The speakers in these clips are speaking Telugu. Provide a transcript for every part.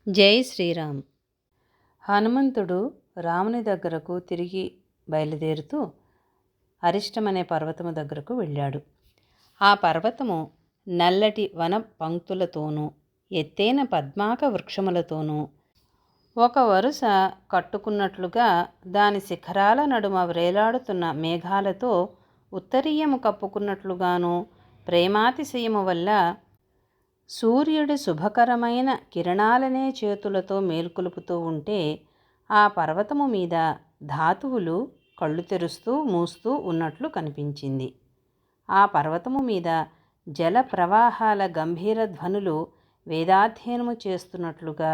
జై శ్రీరామ్. హనుమంతుడు రాముని దగ్గరకు తిరిగి బయలుదేరుతూ అరిష్టమనే పర్వతము దగ్గరకు వెళ్ళాడు. ఆ పర్వతము నల్లటి వన పంక్తులతోనూ ఎత్తైన పద్మాక వృక్షములతోనూ ఒక వరుస కట్టుకున్నట్లుగా దాని శిఖరాల నడుమ వ్రేలాడుతున్న మేఘాలతో ఉత్తరీయము కప్పుకున్నట్లుగాను ప్రేమాతిశయము వల్ల సూర్యుడి శుభకరమైన కిరణాలనే చేతులతో మేల్కొలుపుతూ ఉంటే ఆ పర్వతము మీద ధాతువులు కళ్ళు తెరుస్తూ మూస్తూ ఉన్నట్లు కనిపించింది. ఆ పర్వతము మీద జల ప్రవాహాల గంభీర ధ్వనులు వేదాధ్యయనము చేస్తున్నట్లుగా,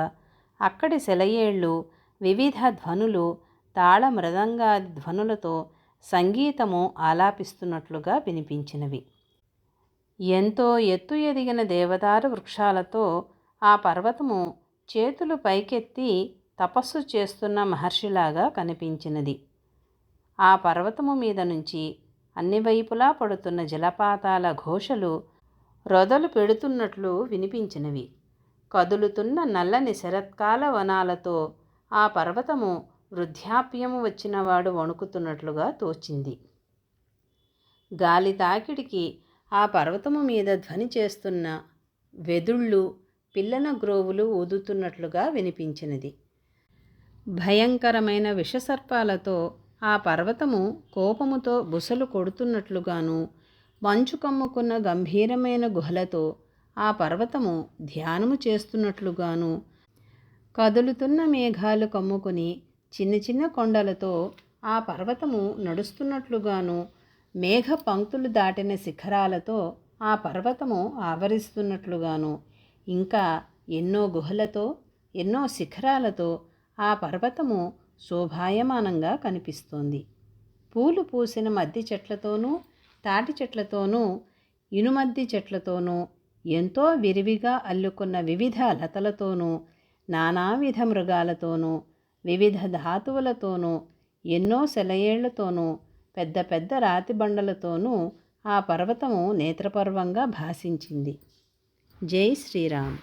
అక్కడి సెలయేళ్ళు వివిధ ధ్వనులు తాళ మృదంగాది ధ్వనులతో సంగీతము ఆలాపిస్తున్నట్లుగా వినిపించినవి. ఎంతో ఎత్తు ఎదిగిన దేవదారు వృక్షాలతో ఆ పర్వతము చేతులు పైకెత్తి తపస్సు చేస్తున్న మహర్షిలాగా కనిపించినది. ఆ పర్వతము మీద నుంచి అన్ని వైపులా పడుతున్న జలపాతాల ఘోషలు రొదలు పెడుతున్నట్లు వినిపించినవి. కదులుతున్న నల్లని శరత్కాల వనాలతో ఆ పర్వతము వృద్ధాప్యము వచ్చినవాడు వణుకుతున్నట్లుగా తోచింది. గాలి తాకిడికి ఆ పర్వతము మీద ధ్వని చేస్తున్న వెదుళ్ళు పిల్లన గ్రోవులు ఊదుతున్నట్లుగా వినిపించినది. భయంకరమైన విషసర్పాలతో ఆ పర్వతము కోపముతో బుసలు కొడుతున్నట్లుగాను, మంచు కమ్ముకున్న గంభీరమైన గుహలతో ఆ పర్వతము ధ్యానము చేస్తున్నట్లుగాను, కదులుతున్న మేఘాలు కమ్ముకుని చిన్న చిన్న కొండలతో ఆ పర్వతము నడుస్తున్నట్లుగాను, మేఘ పంక్తులు దాటిన శిఖరాలతో ఆ పర్వతము ఆవరిస్తున్నట్లుగాను, ఇంకా ఎన్నో గుహలతో ఎన్నో శిఖరాలతో ఆ పర్వతము శోభాయమానంగా కనిపిస్తోంది. పూలు పూసిన మద్ది చెట్లతోనూ తాటి చెట్లతోనూ ఇనుమద్ది చెట్లతోనూ ఎంతో విరివిగా అల్లుకున్న వివిధ లతలతోనూ నానావిధ మృగాలతోనూ వివిధ ధాతువులతోనూ ఎన్నో సెలయేళ్లతోనూ పెద్ద పెద్ద రాతి బండలతోనూ ఆ పర్వతము నేత్రపర్వంగా భాసించింది. జై శ్రీరామ్.